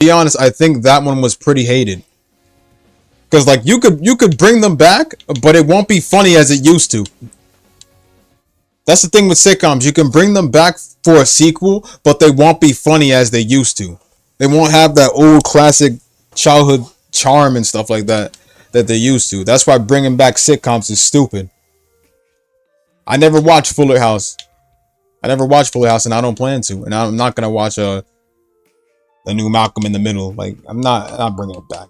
be honest, I think that one was pretty hated. Because like you could bring them back, but it won't be funny as it used to. That's the thing with sitcoms. You can bring them back for a sequel, but they won't be funny as they used to. They won't have that old classic childhood charm and stuff like that that they used to. That's why bringing back sitcoms is stupid. I never watched Fuller House. I never watched Fuller House, and I don't plan to. And I'm not gonna watch the new Malcolm in the Middle. Like I'm not bringing it back.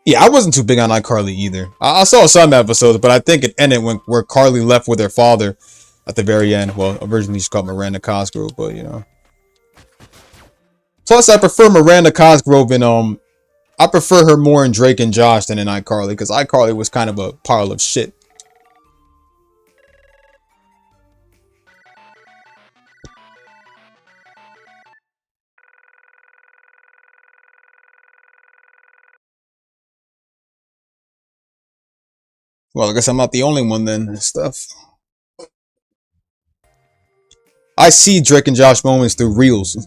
Yeah, I wasn't too big on iCarly either. I saw some episodes, but I think it ended when where Carly left with her father at the very end. Well, originally she called Miranda Cosgrove, but you know. Plus, I prefer Miranda Cosgrove in I prefer her more in Drake and Josh than in iCarly because iCarly was kind of a pile of shit. Well, I guess I'm not the only one then. And stuff. I see Drake and Josh moments through reels.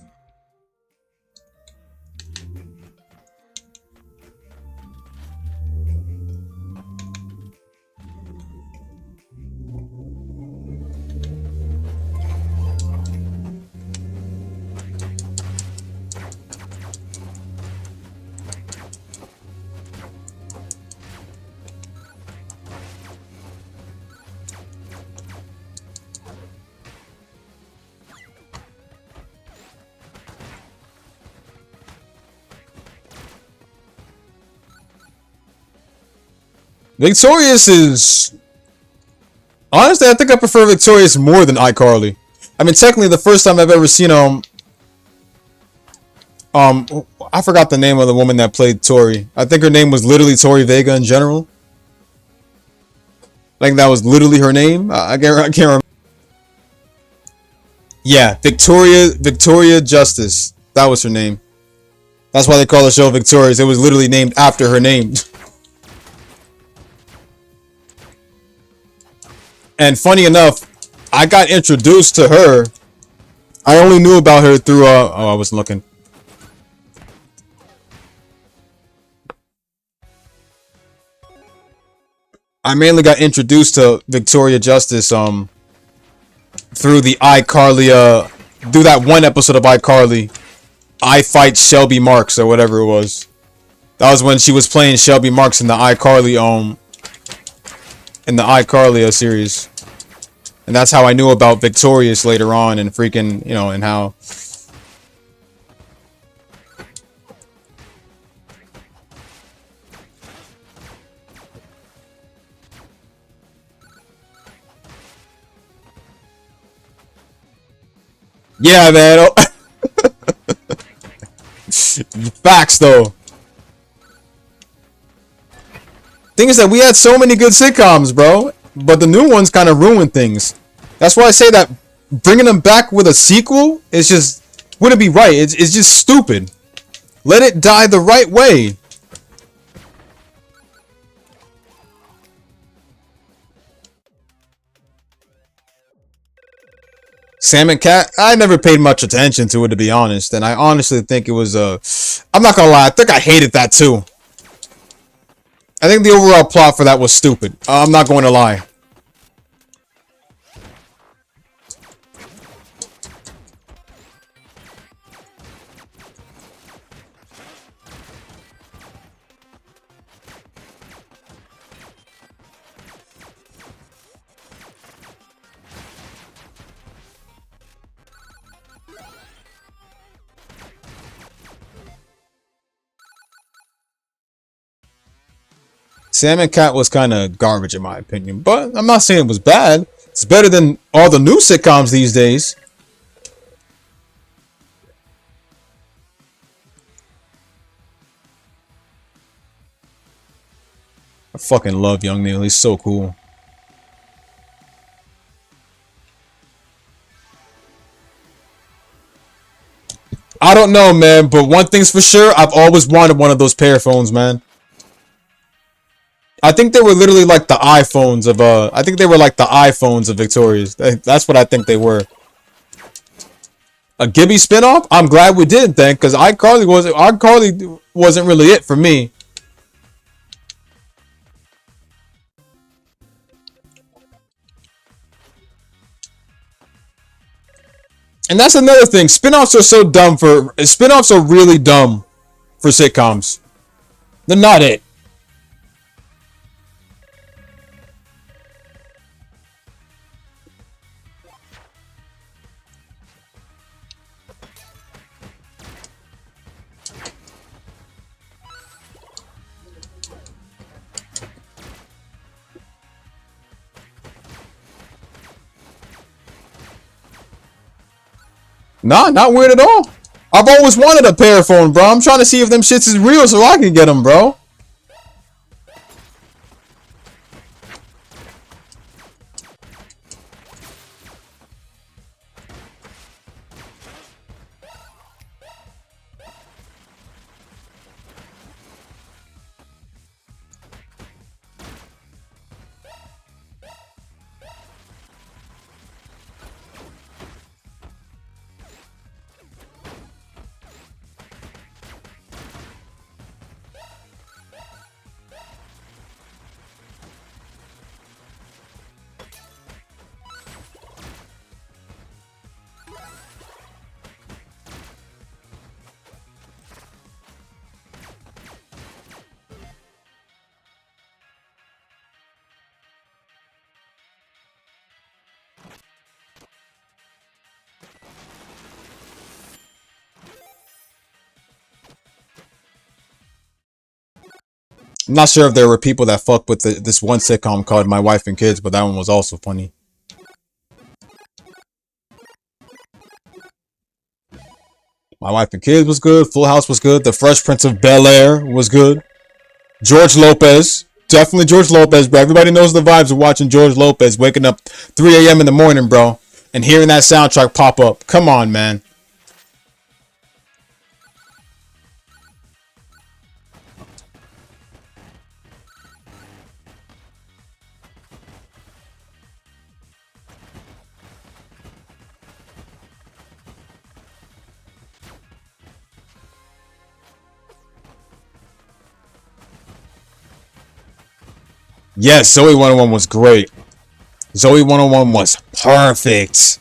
Victorious is honestly, I think I prefer Victorious more than iCarly. I mean, technically, the first time I've ever seen um, I forgot the name of the woman that played Tori. I think her name was literally Tori Vega in general. Like that was literally her name. I can't remember. Yeah, Victoria Justice. That was her name. That's why they call the show Victorious. It was literally named after her name. And funny enough, I got introduced to her. I only knew about her through oh, I was looking. I mainly got introduced to Victoria Justice through the iCarly through that one episode of iCarly, I Fight Shelby Marks or whatever it was. That was when she was playing Shelby Marks in the iCarly series. And that's how I knew about Victorious later on and freaking, you know, and how yeah, man. Facts though. Thing is that we had so many good sitcoms, bro, but the new ones kind of ruined things. That's why I say that bringing them back with a sequel is just wouldn't be right. It's just stupid. Let it die the right way. Sam and Cat, I never paid much attention to it to be honest, and I honestly think it was I'm not gonna lie, I think I hated that too. I think the overall plot for that was stupid. I'm not going to lie. Sam and Cat was kind of garbage in my opinion, but I'm not saying it was bad. It's better than all the new sitcoms these days. I fucking love Young Neil. He's so cool. I don't know, man, but one thing's for sure, I've always wanted one of those pair phones, man. I think they were literally like the iPhones of I think they were like the iPhones of Victoria's. That's what I think they were. A Gibby spinoff? I'm glad we did then, because iCarly wasn't really it for me. And that's another thing. Spinoffs are really dumb for sitcoms. They're not it. Nah, not weird at all. I've always wanted a paraphone, bro. I'm trying to see if them shits is real so I can get them, bro. I'm not sure if there were people that fucked with this one sitcom called My Wife and Kids, but that one was also funny. My Wife and Kids was good. Full House was good. The Fresh Prince of Bel-Air was good. George Lopez. Definitely George Lopez, bro. Everybody knows the vibes of watching George Lopez waking up 3 a.m. in the morning, bro, and hearing that soundtrack pop up. Come on, man. Yes, Zoe 101 was great. Zoe 101 was perfect.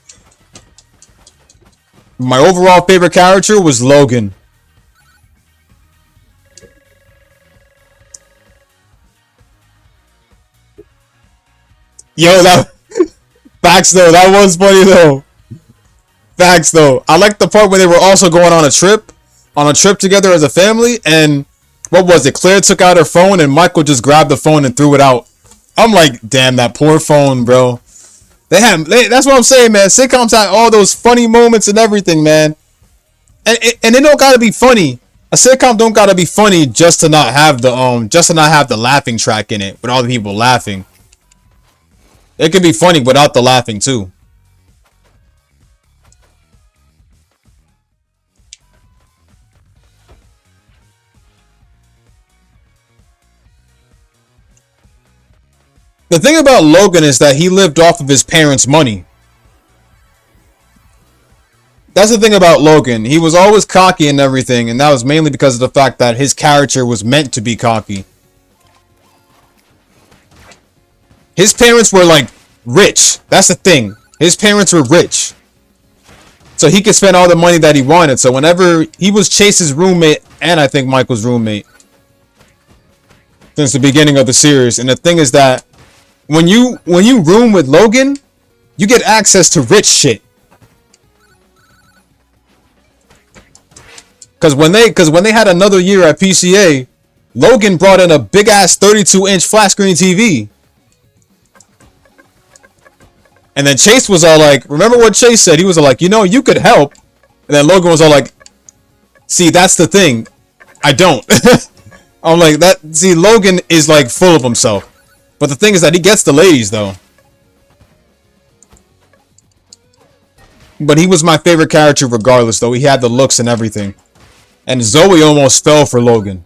My overall favorite character was Logan. Yo, that facts though. That was funny though. Facts though. I like the part where they were also going on a trip together as a family, and what was it? Claire took out her phone and Michael just grabbed the phone and threw it out. I'm like, damn, that poor phone, bro. That's what I'm saying, man. Sitcoms had all those funny moments and everything, man. And it don't gotta be funny. A sitcom don't gotta be funny just to not have the laughing track in it with all the people laughing. It can be funny without the laughing too. The thing about Logan is that he lived off of his parents' money. That's the thing about Logan. He was always cocky and everything, and that was mainly because of the fact that his character was meant to be cocky. His parents were like rich. That's the thing. His parents were rich. So he could spend all the money that he wanted. So whenever he was Chase's roommate, and I think Michael's roommate since the beginning of the series. And the thing is that when you room with Logan, you get access to rich shit. Cause when they had another year at PCA, Logan brought in a big ass 32-inch flat screen TV. And then Chase was all like, remember what Chase said? He was all like, you could help. And then Logan was all like, see, that's the thing. I don't. I'm like, Logan is like full of himself. But the thing is that he gets the ladies though. But he was my favorite character regardless though. He had the looks and everything. And Zoe almost fell for Logan.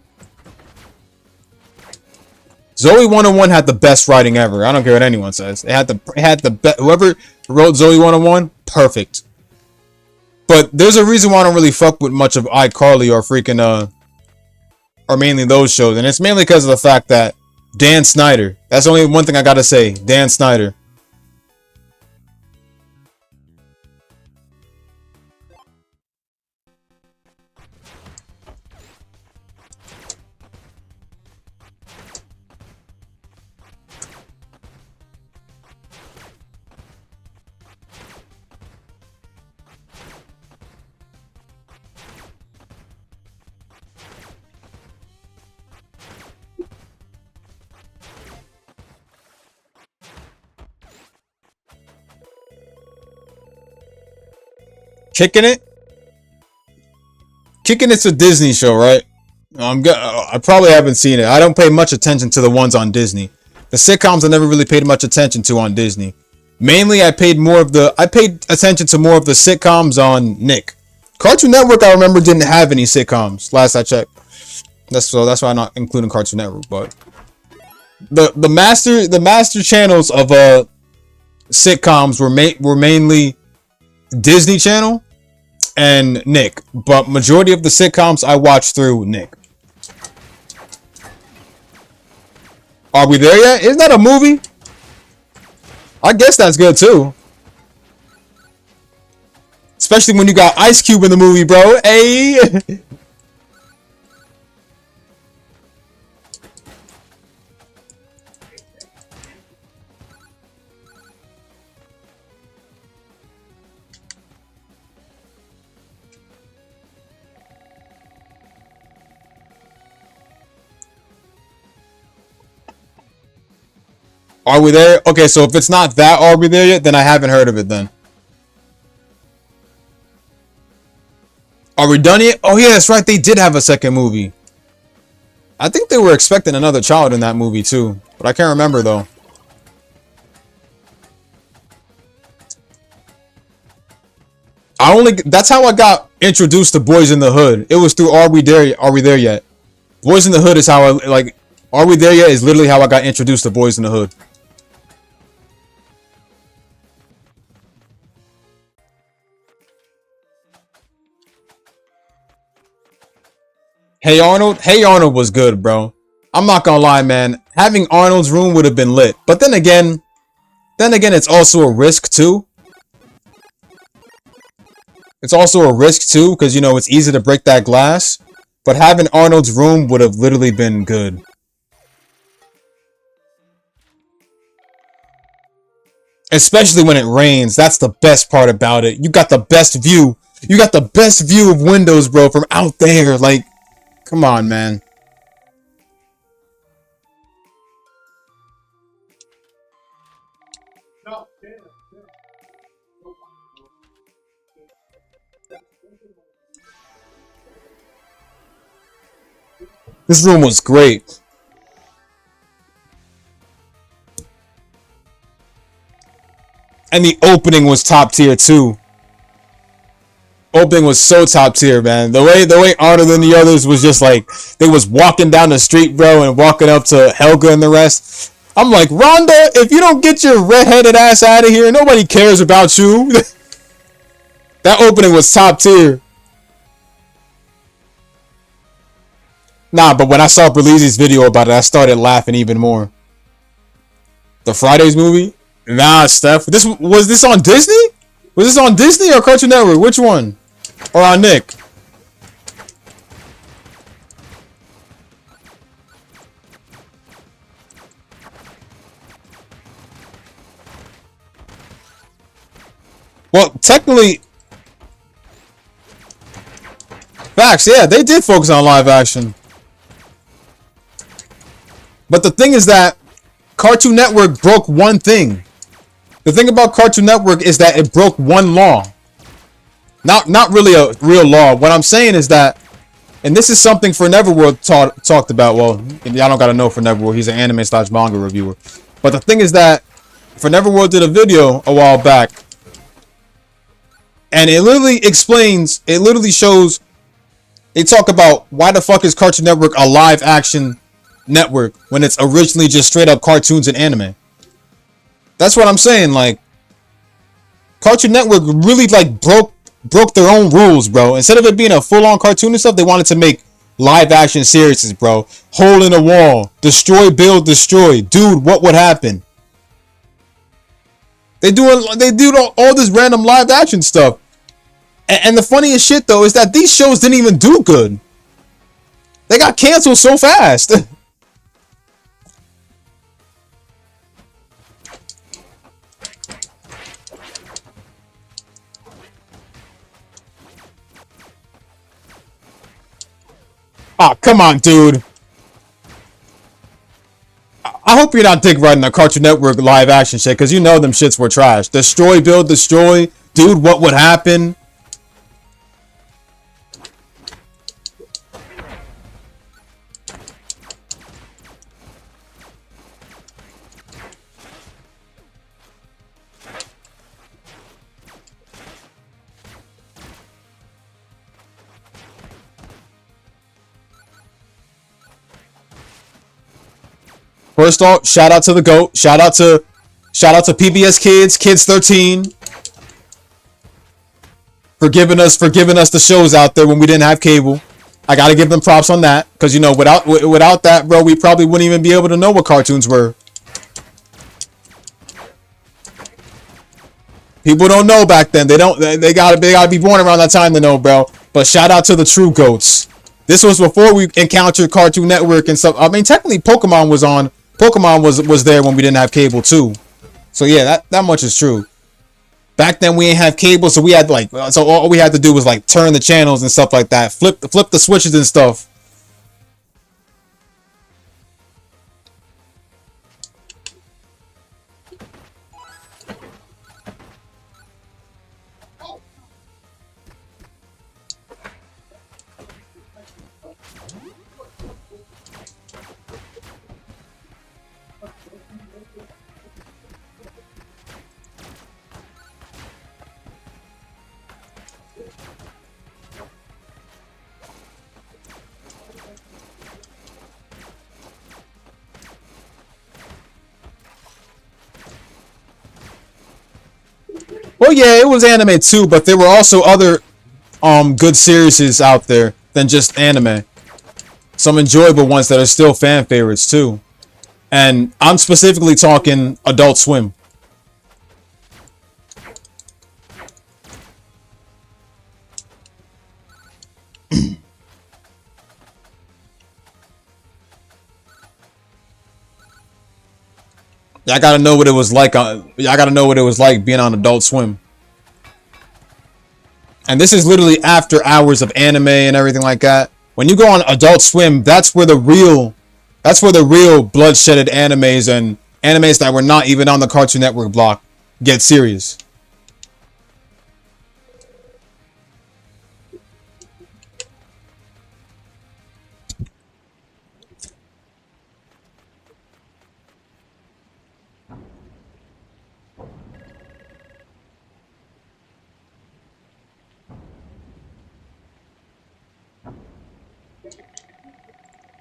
Zoe 101 had the best writing ever. I don't care what anyone says. It had the best. Whoever wrote Zoe 101, perfect. But there's a reason why I don't really fuck with much of iCarly or freaking or mainly those shows, and it's mainly because of the fact that Dan Snyder. That's only one thing I gotta say. Dan Snyder. Kicking It? Kicking It's a Disney show, right? I probably haven't seen it. I don't pay much attention to the ones on Disney. The sitcoms I never really paid much attention to on Disney. Mainly, I paid attention to more of the sitcoms on Nick. Cartoon Network, I remember, didn't have any sitcoms last I checked. That's why I'm not including Cartoon Network. But the master channels of sitcoms were mainly Disney Channel and Nick, but majority of the sitcoms I watched through Nick. Are we there yet? Isn't that a movie? I guess that's good too. Especially when you got Ice Cube in the movie, bro. Hey. Are we there? Okay, so if it's not that Are We There Yet, then I haven't heard of it then. Are we done yet? Oh yeah, that's right. They did have a second movie. I think they were expecting another child in that movie too, but I can't remember though. That's how I got introduced to Boys in the Hood. It was through Are We There Yet? Boys in the Hood is how I like Are We There Yet is literally how I got introduced to Boys in the Hood. Hey Arnold was good, bro. I'm not gonna lie, man. Having Arnold's room would have been lit. But then again, it's also a risk too. It's also a risk too, because you know it's easy to break that glass. But having Arnold's room would have literally been good. Especially when it rains. That's the best part about it. You got the best view. You got the best view of windows, bro, from out there. Like, come on, man. This room was great. And the opening was top tier too. Opening was so top tier, man. The way Arnold and the others was just like they was walking down the street, bro, and walking up to Helga and the rest. I'm like, Rhonda, if you don't get your redheaded ass out of here, nobody cares about you. That opening was top tier. Nah, but when I saw Belize's video about it, I started laughing even more. The Fridays movie? Nah, Steph. Was this on Disney? Was this on Disney or Cartoon Network? Which one? Or on Nick? Well, technically, facts, yeah, they did focus on live action. But the thing is that Cartoon Network broke one thing. The thing about Cartoon Network is that it broke one law. Not really a real law. What I'm saying is that, and this is something for Neverworld talked about. Well, y'all don't gotta know for Neverworld. He's an anime / manga reviewer. But the thing is that for Neverworld did a video a while back, and it literally explains. It literally shows. They talk about why the fuck is Cartoon Network a live action network when it's originally just straight up cartoons and anime. That's what I'm saying. Like, Cartoon Network really like broke broke their own rules, bro. Instead of it being a full-on cartoon and stuff, they wanted to make live action series, bro. Hole in the wall, destroy, build, destroy. Dude, what would happen? They do all this random live action stuff. And the funniest shit though is that these shows didn't even do good. They got canceled so fast. Oh, come on, dude. I hope you're not dick riding the Cartoon Network live action shit, because you know them shits were trash. Destroy, build, destroy. Dude, what would happen? First off, shout out to the GOAT. Shout out to PBS Kids, Kids 13. For giving us the shows out there when we didn't have cable. I gotta give them props on that. Cause you know, without that, bro, we probably wouldn't even be able to know what cartoons were. People don't know back then. They gotta be born around that time to know, bro. But shout out to the true GOATs. This was before we encountered Cartoon Network and stuff. I mean, technically Pokemon was on. Pokemon was there when we didn't have cable too. So yeah, that much is true. Back then we didn't have cable, so we had so all we had to do was like turn the channels and stuff like that, flip the switches and stuff. Well, yeah, it was anime too, but there were also other good series out there than just anime. Some enjoyable ones that are still fan favorites too. And I'm specifically talking Adult Swim. I gotta know what it was like. I gotta know what it was like being on Adult Swim. And this is literally after hours of anime and everything like that. When you go on Adult Swim, that's where the real bloodshedded animes and animes that were not even on the Cartoon Network block get serious.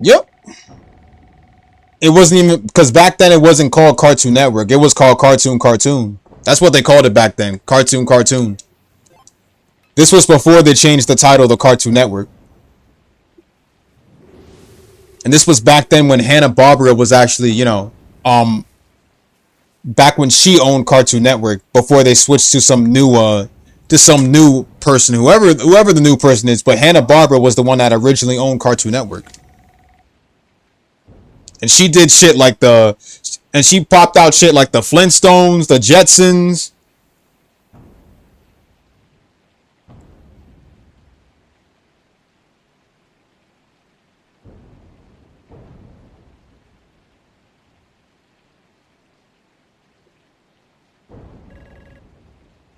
Yep. It wasn't even because back then it wasn't called Cartoon Network. It was called Cartoon Cartoon. That's what they called it back then. Cartoon Cartoon. This was before they changed the title to Cartoon Network. And this was back then when Hanna-Barbera was actually, back when she owned Cartoon Network before they switched to some new person, whoever the new person is, but Hanna-Barbera was the one that originally owned Cartoon Network. And she did shit like and she popped out shit like the Flintstones, the Jetsons.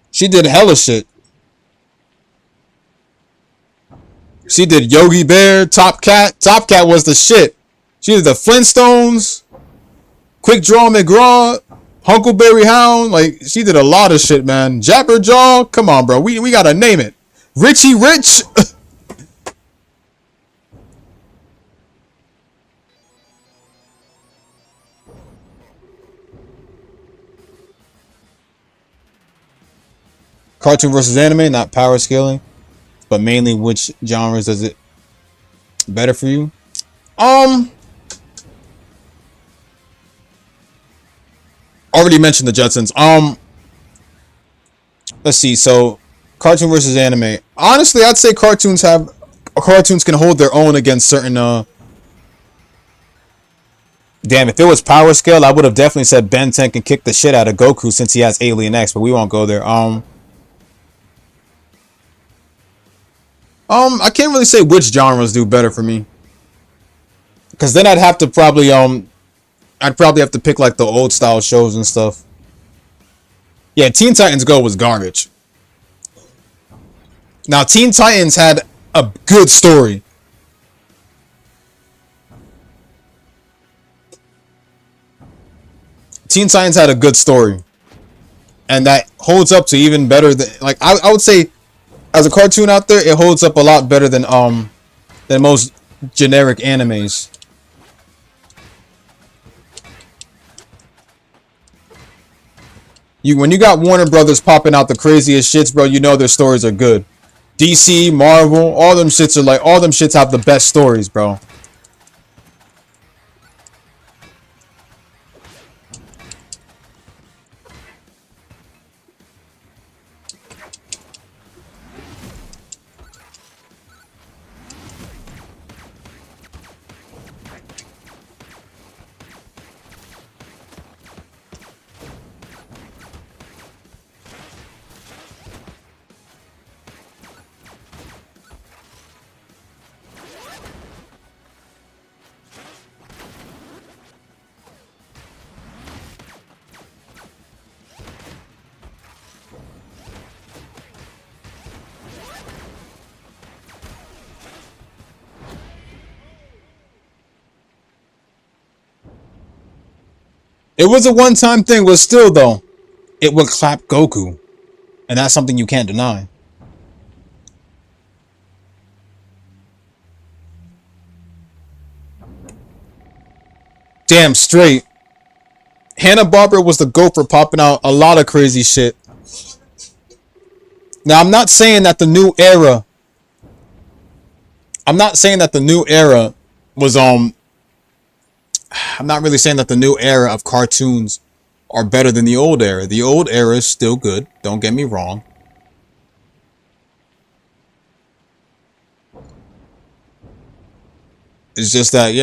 She did hella shit. She did Yogi Bear, Top Cat. Top Cat was the shit. She did the Flintstones, Quick Draw McGraw, Huckleberry Hound. Like, she did a lot of shit, man. Jabberjaw. Come on, bro. We gotta name it. Richie Rich. Cartoon versus anime, not power scaling, but mainly which genres does it better for you? Um, Already mentioned the Jetsons. Let's see. So, cartoon versus anime. Honestly, I'd say cartoons can hold their own against certain. Damn, if it was power scale, I would have definitely said Ben 10 can kick the shit out of Goku since he has Alien X, but we won't go there. I can't really say which genres do better for me, because then I'd probably have to pick like the old style shows and stuff. Yeah, Teen Titans Go was garbage. Now, Teen Titans had a good story. Teen Titans had a good story, and that holds up to even better than like I would say as a cartoon out there, it holds up a lot better than most generic animes. When you got Warner Brothers popping out the craziest shits, bro, you know their stories are good. DC, Marvel, all them shits have the best stories, bro. It was a one-time thing, but still though, it would clap Goku, and that's something you can't deny. Damn straight. Hanna-Barbera was the GOAT for popping out a lot of crazy shit. Now, I'm not saying that the new era was I'm not really saying that the new era of cartoons are better than the old era. The old era is still good, don't get me wrong. It's just that,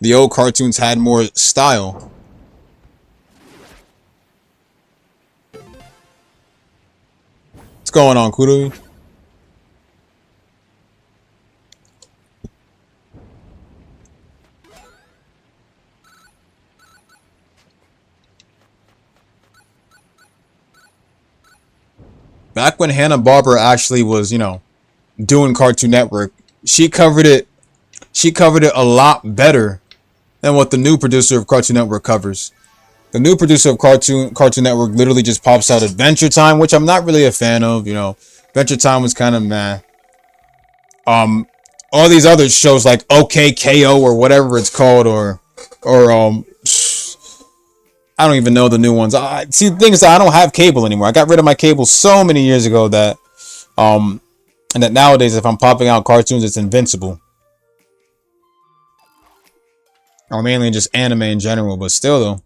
the old cartoons had more style. What's going on, Kudo? Back when Hanna-Barbera actually was, doing Cartoon Network, she covered it she covered it a lot better than what the new producer of Cartoon Network covers. The new producer of Cartoon Network literally just pops out Adventure Time, which I'm not really a fan of. Adventure Time was kind of meh. Um, all these other shows like OKKO or whatever it's called, or I don't even know the new ones. I see. The thing is that I don't have cable anymore. I got rid of my cable so many years ago that and that nowadays if I'm popping out cartoons, it's invincible, or mainly just anime in general. But still, though.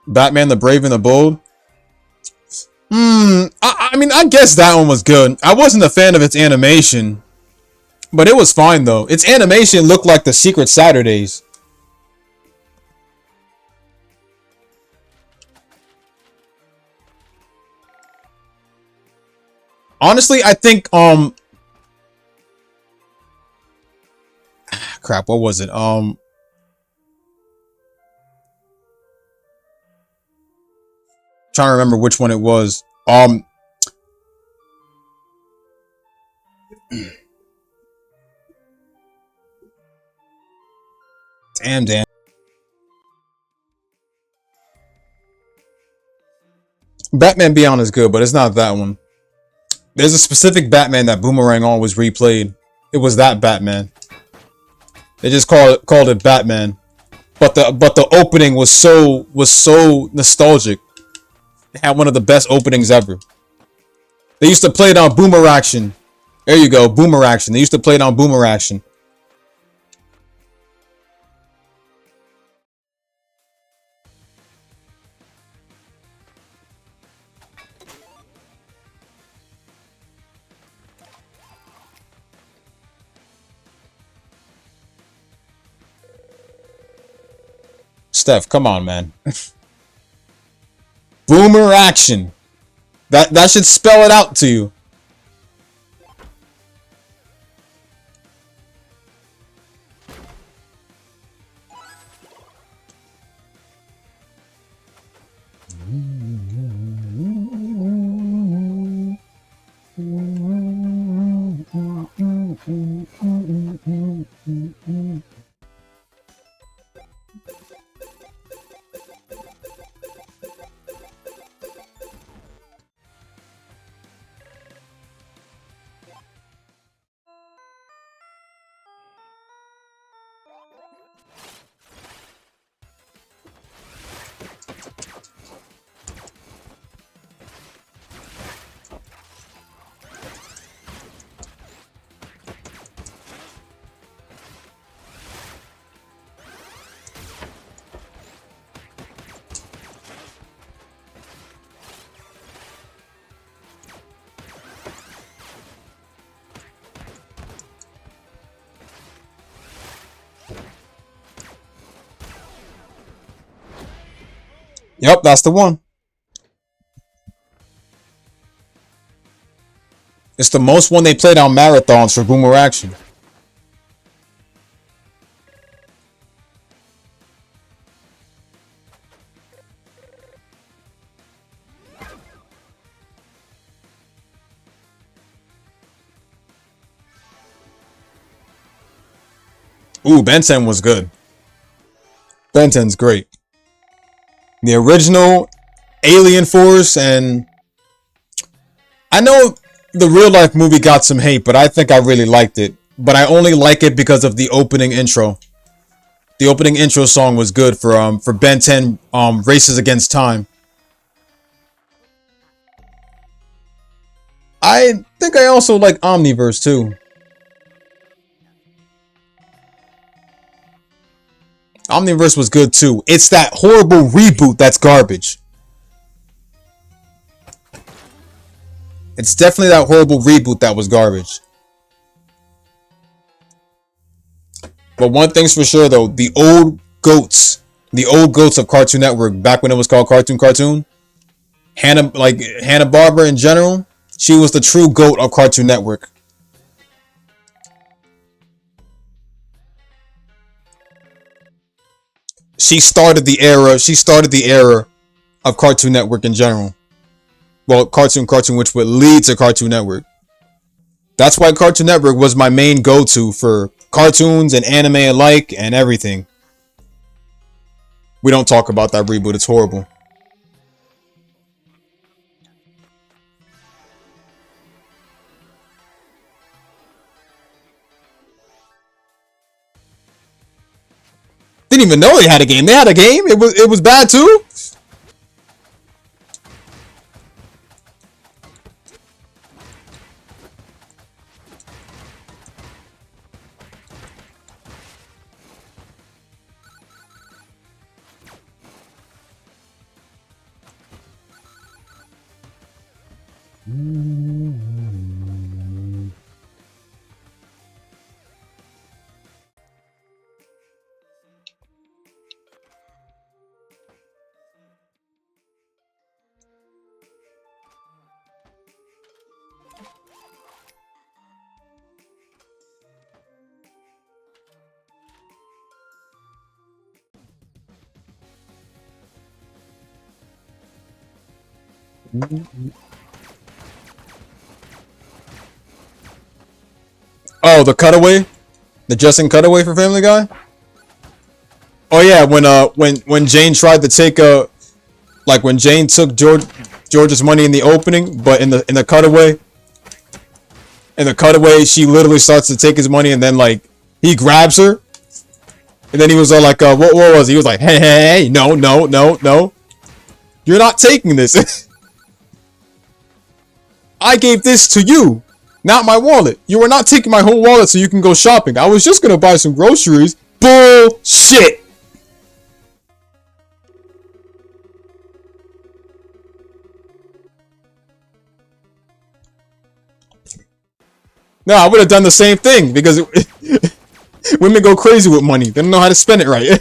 Batman the Brave and the Bold. I mean, I guess that one was good. I wasn't a fan of its animation, but it was fine though. Its animation looked like the Secret Saturdays. Honestly, I think crap, what was it? Trying to remember which one it was. Damn. Batman Beyond is good, but it's not that one. There's a specific Batman that Boomerang always replayed. It was that Batman. They just called it Batman. But the opening was so nostalgic. It had one of the best openings ever. They used to play it on Boomer Action. There you go, Boomer Action. They used to play it on Boomer Action. Steph, come on, man. Boomer Action. That should spell it out to you. Yep, that's the one. It's the most one they played on marathons for Boomer Action. Ooh, Ben 10 was good. Ben 10's great. The original Alien Force, and I know the real life movie got some hate, but I think I really liked it. But I only like it because of the opening intro. The opening intro song was good for Ben 10 Races Against Time. I think I also like Omniverse too. Omniverse was good too. It's that horrible reboot that's garbage. It's definitely that horrible reboot that was garbage. But one thing's for sure though, the old goats of Cartoon Network, back when it was called Cartoon, Hanna-Barbera in general, she was the true goat of Cartoon Network. She started the era of Cartoon Network in general. Well, Cartoon, which would lead to Cartoon Network. That's why Cartoon Network was my main go-to for cartoons and anime alike and everything. We don't talk about that reboot, it's horrible. Didn't even know they had a game. They had a game. It was bad too. Oh, the cutaway, the Justin cutaway for Family Guy. Oh yeah, when Jane tried to take when Jane took George's money in the opening, but in the cutaway, she literally starts to take his money, and then like he grabs her, and then he was all like, what was he? He was like, hey, no, no, no, no, you're not taking this. I gave this to you, not my wallet. You are not taking my whole wallet so you can go shopping. I was just gonna buy some groceries. Bullshit. No, I would have done the same thing because women go crazy with money. They don't know how to spend it right.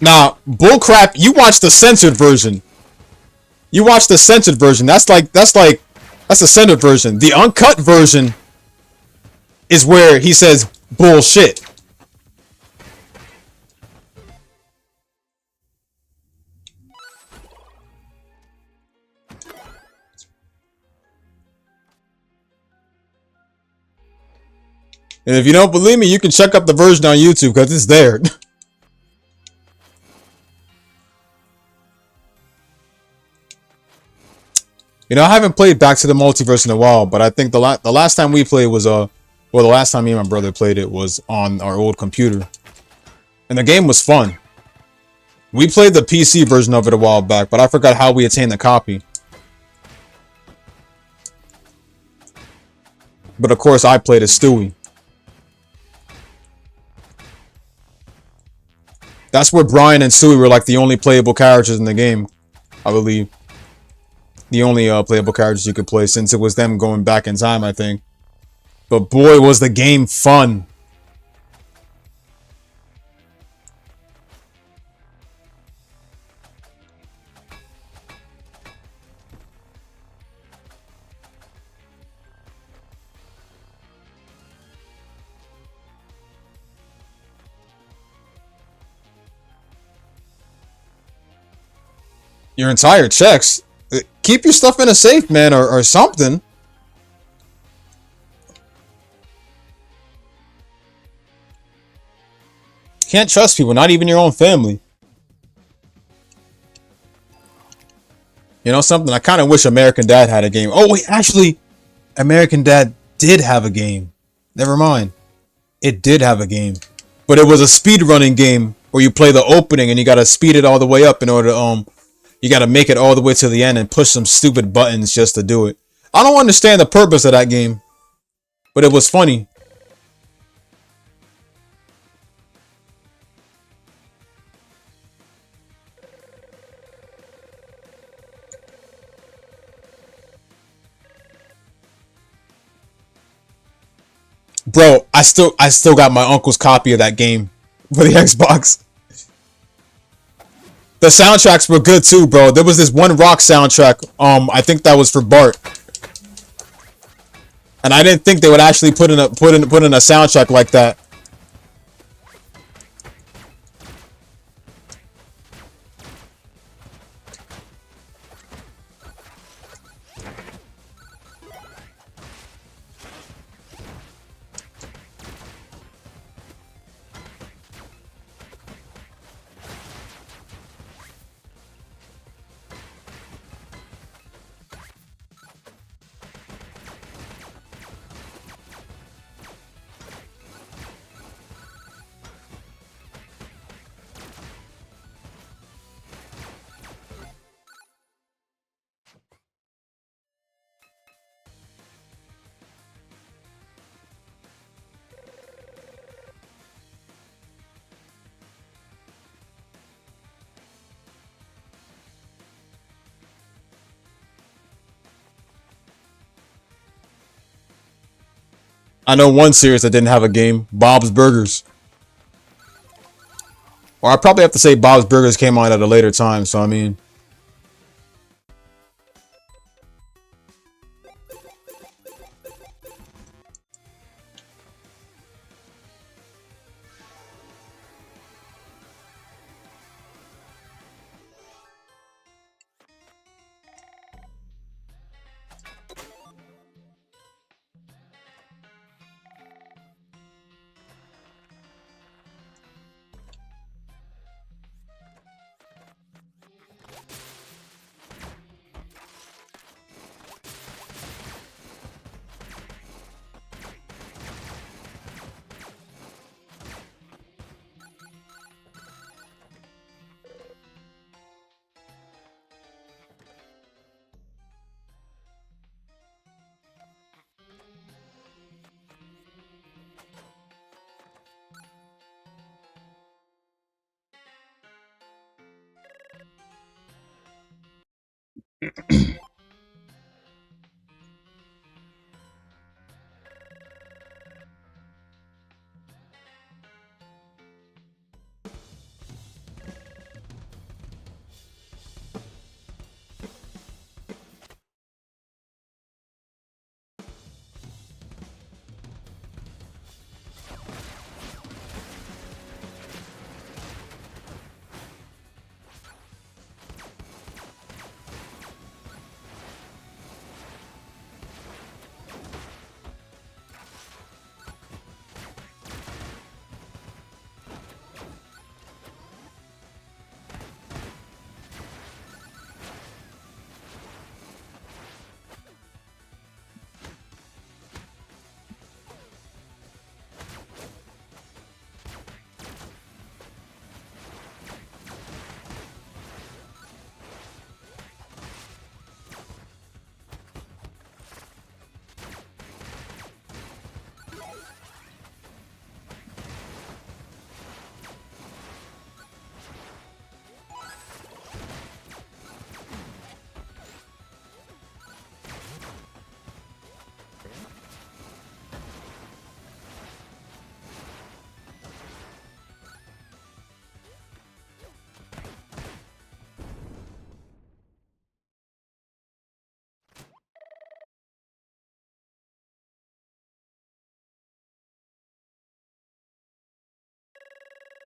Nah, bullcrap. You watch the censored version. You watch the censored version. That's the censored version. The uncut version is where he says bullshit. And if you don't believe me, you can check up the version on YouTube because it's there. You know, I haven't played Back to the Multiverse in a while, but I think the last time we played was well, the last time me and my brother played it was on our old computer, and the game was fun. We played the PC version of it a while back, but I forgot how we attained the copy. But of course, I played as Stewie. That's where Brian and Stewie were like the only playable characters in the game, I believe. The only playable characters you could play, since it was them going back in time, I think. But boy, was the game fun. Your entire checks. Keep your stuff in a safe, man, or something. Can't trust people, not even your own family. You know something? I kind of wish American Dad had a game. Oh, wait, actually, American Dad did have a game. Never mind. It did have a game. But it was a speedrunning game where you play the opening and you gotta speed it all the way up in order to, you gotta make it all the way to the end and push some stupid buttons just to do it. I don't understand the purpose of that game, but it was funny. Bro, I still got my uncle's copy of that game for the Xbox. The soundtracks were good too, bro. There was this one rock soundtrack. I think that was for Bart, and I didn't think they would actually put in a soundtrack like that. I know one series that didn't have a game, Bob's Burgers. Or I probably have to say Bob's Burgers came on at a later time, so I mean.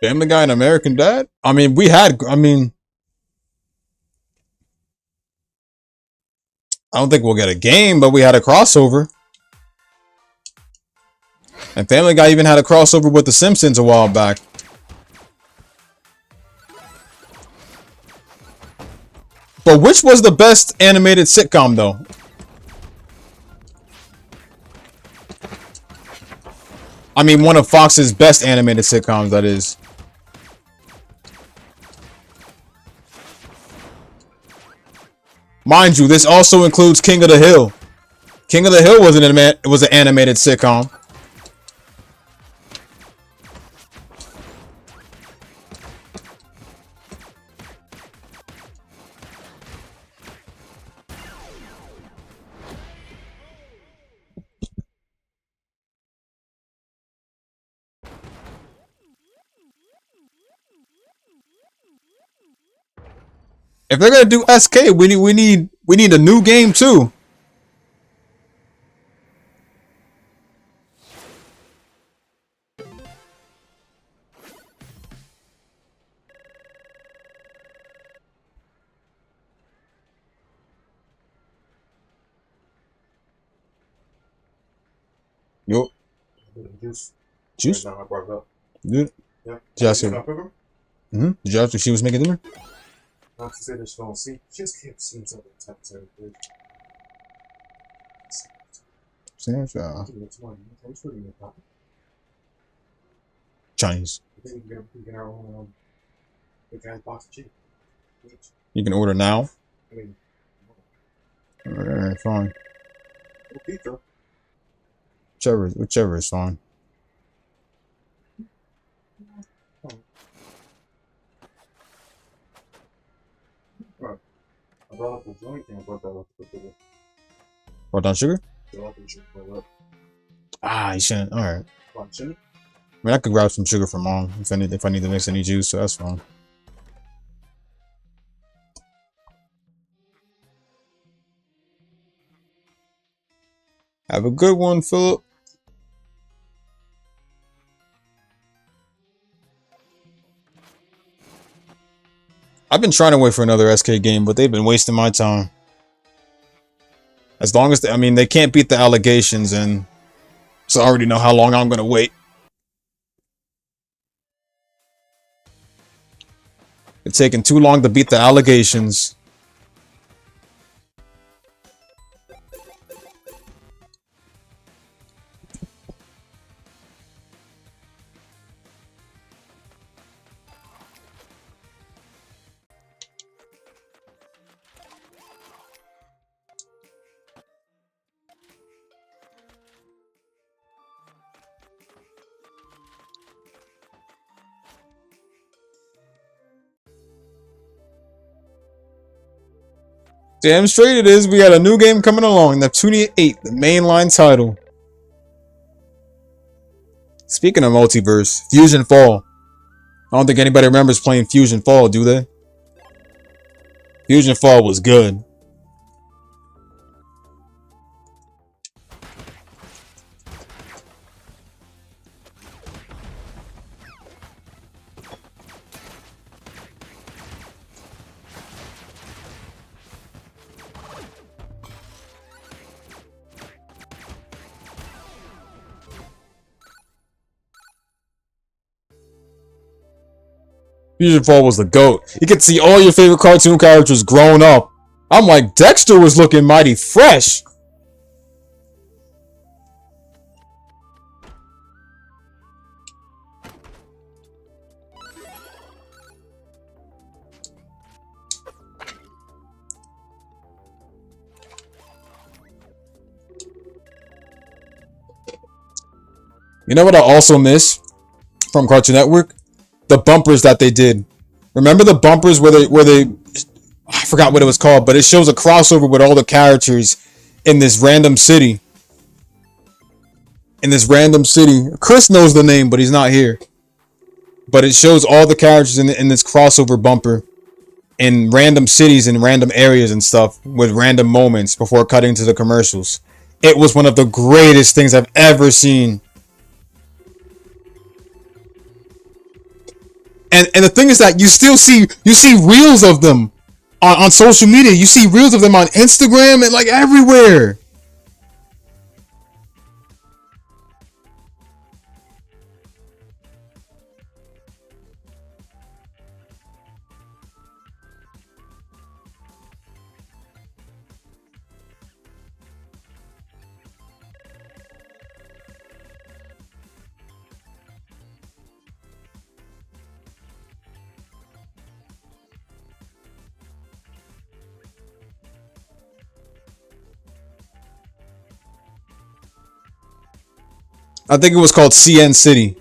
Family Guy and American Dad. I mean, we had. I mean, I don't think we'll get a game, but we had a crossover. And Family Guy even had a crossover with The Simpsons a while back. But which was the best animated sitcom, though? I mean, one of Fox's best animated sitcoms, that is. Mind you, this also includes King of the Hill. King of the Hill was an animated sitcom. If they're gonna do SK, we need a new game too. Yo, juice. Good. Did you ask her? Did you ask her if she was making dinner? Sandwich, Chinese. You can order now. Alright, fine. Whichever is fine. Brought down sugar? Ah, you shouldn't. Alright. I mean, I could grab some sugar from mom if I need to mix any juice, so that's fine. Have a good one, Philip. I've been trying to wait for another SK game, but they've been wasting my time. As long as I mean, they can't beat the allegations, and so I already know how long I'm gonna wait. It's taking too long to beat the allegations. Damn straight it is. We got a new game coming along. Neptunia 8, the mainline title. Speaking of multiverse, Fusion Fall. I don't think anybody remembers playing Fusion Fall, do they? Fusion Fall was good. Fusion Fall was the GOAT. You could see all your favorite cartoon characters grown up. I'm like, Dexter was looking mighty fresh. You know what I also miss from Cartoon Network? The bumpers that they did. Remember the bumpers where they I forgot what it was called, but it shows a crossover with all the characters in this random city. Chris knows the name, but he's not here. But it shows all the characters in this crossover bumper in random cities and random areas and stuff with random moments before cutting to the commercials. It was one of the greatest things I've ever seen. And the thing is that you see reels of them on social media. You see reels of them on Instagram and like everywhere. I think it was called CN City.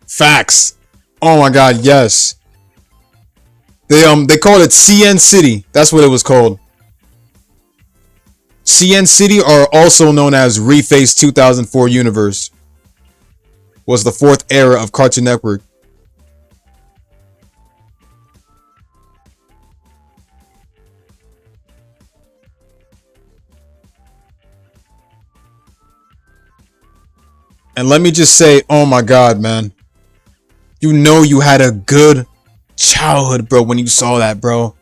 Facts. Oh my god, yes. They called it CN City. That's what it was called. CN City, or also known as Reface 2004 Universe, was the fourth era of Cartoon Network. And let me just say, oh my god, man. You know you had a good childhood, bro, when you saw that, bro.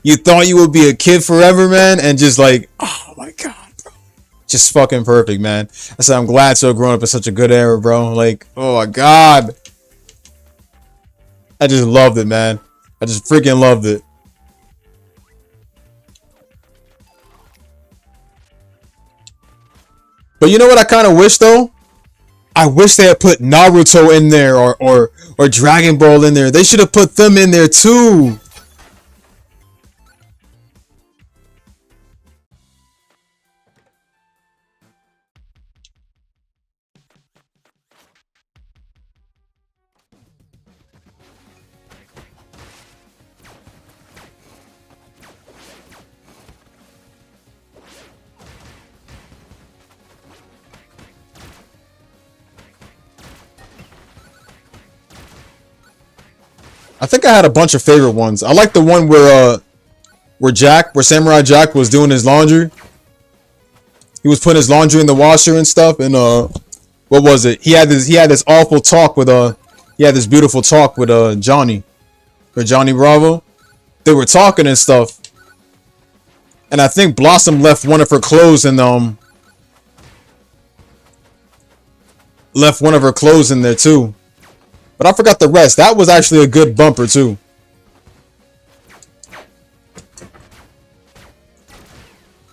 You thought you would be a kid forever, man, and just like, oh my god, bro. Just fucking perfect, man. I said, I'm glad to have grown up in such a good era, bro. Like, oh my god. I just loved it, man. I just freaking loved it. But you know what I kind of wish, though? I wish they had put Naruto in there or Dragon Ball in there. They should have put them in there too. I think I had a bunch of favorite ones. I like the one where Samurai Jack was doing his laundry. He was putting his laundry in the washer and stuff, and what was it? He had this awful talk with he had this beautiful talk with Johnny or Johnny Bravo. They were talking and stuff. And I think Blossom left one of her clothes in there too. But I forgot the rest. That was actually a good bumper, too.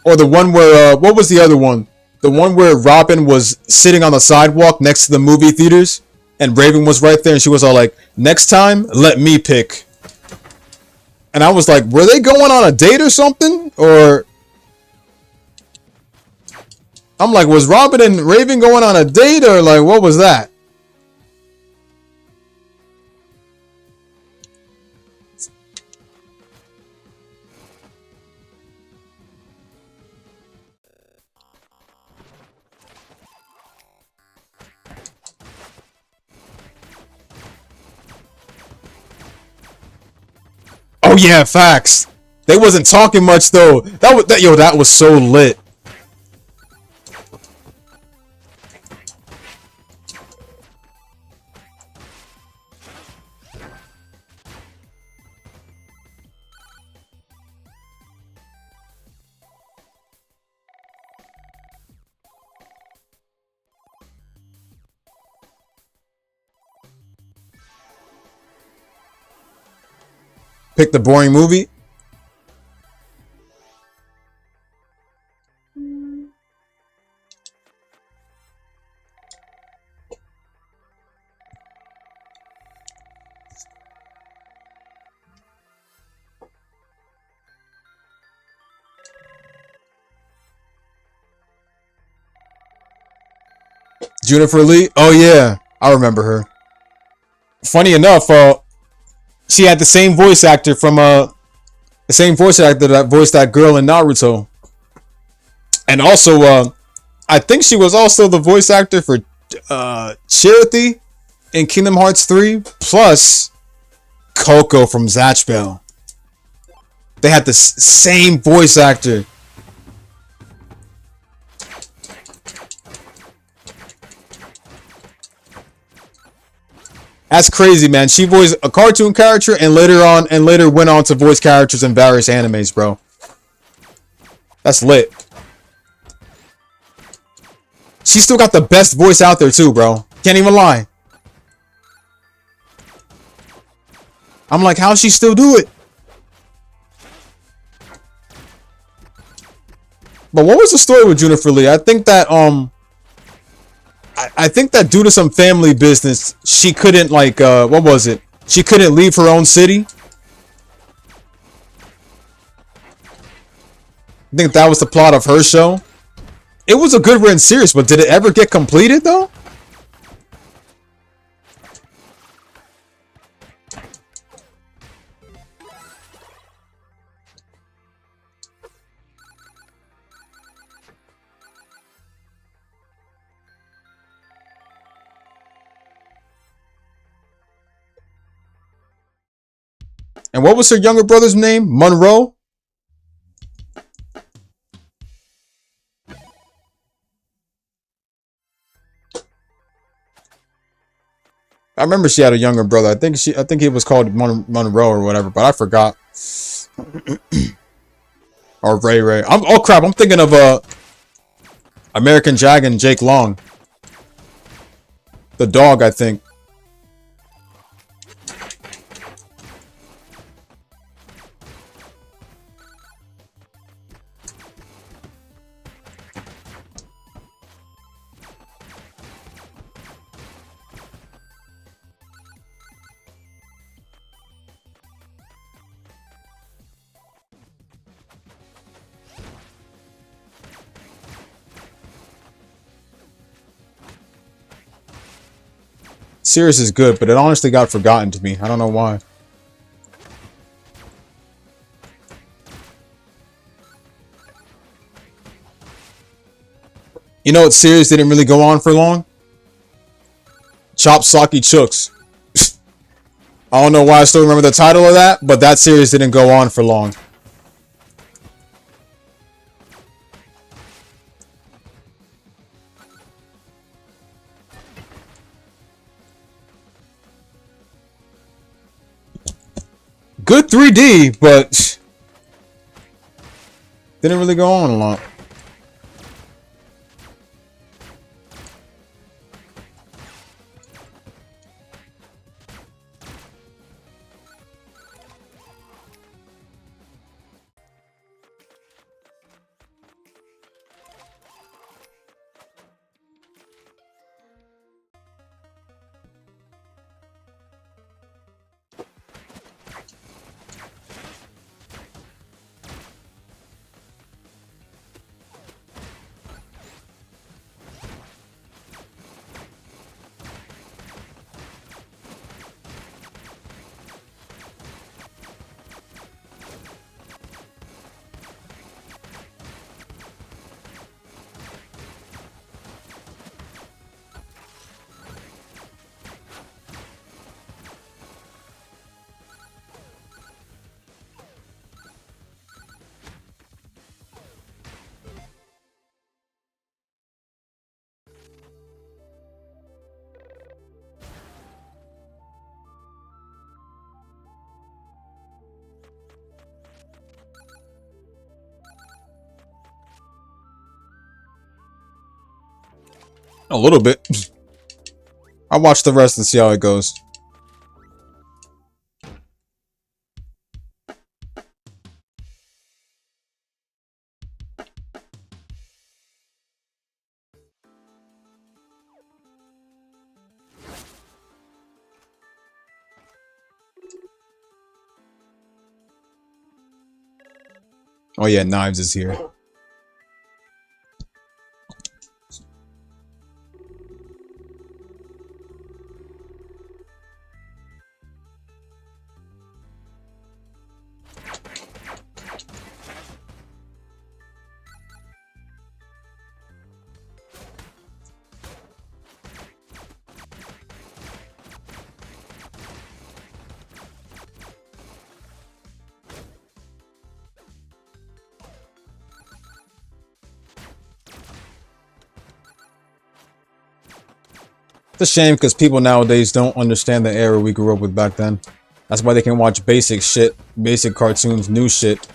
Or the one where, what was the other one? The one where Robin was sitting on the sidewalk next to the movie theaters, and Raven was right there, and she was all like, next time, let me pick. And I was like, were they going on a date or something? Or... I'm like, was Robin and Raven going on a date, or like, what was that? Oh yeah, facts. They wasn't talking much though. That was so lit. Pick the boring movie. Jennifer Lee. Oh yeah, I remember her. Funny enough, she had the same voice actor that voiced that girl in Naruto, and also I think she was also the voice actor for Charity in Kingdom Hearts 3, plus Coco from Zatch Bell. They had the same voice actor. That's crazy, man. She voiced a cartoon character and later went on to voice characters in various animes, bro. That's lit. She still got the best voice out there too, bro. Can't even lie. I'm like, how's she still do it? But what was the story with Jennifer Lee? I think that I think that due to some family business, she couldn't like what was it? She couldn't leave her own city. I think that was the plot of her show. It was a good written series, but did it ever get completed though? And what was her younger brother's name? Monroe? I remember she had a younger brother. I think he was called Monroe or whatever, but I forgot. Or Ray. Oh crap! I'm thinking of American Jag and Jake Long, the dog. I think. Series is good, but it honestly got forgotten to me. I don't know why. You know what series didn't really go on for long? Chop Socky Chooks. I don't know why I still remember the title of that, but that series didn't go on for long. Good 3D, but didn't really go on a lot. A little bit. I'll watch the rest and see how it goes. Oh yeah, Knives is here. It's a shame because people nowadays don't understand the era we grew up with back then. That's why they can watch basic shit, basic cartoons, new shit.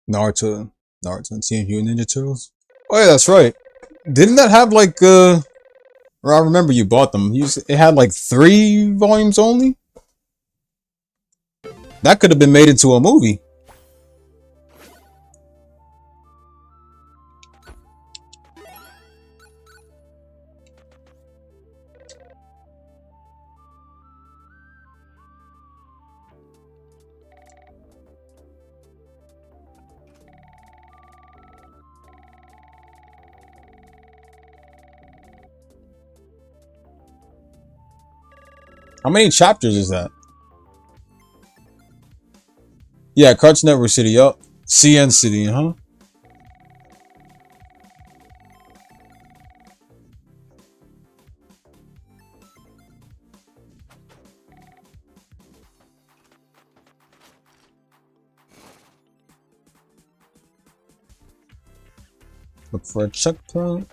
Naruto, Naruto and Teenage Mutant Ninja Turtles. Oh yeah, that's right. Didn't that have like Or I remember you bought them. It had like 3 volumes only. That could have been made into a movie. How many chapters is that? Yeah, Cartoon Network City. Yup. CN City, huh? Look for a checkpoint.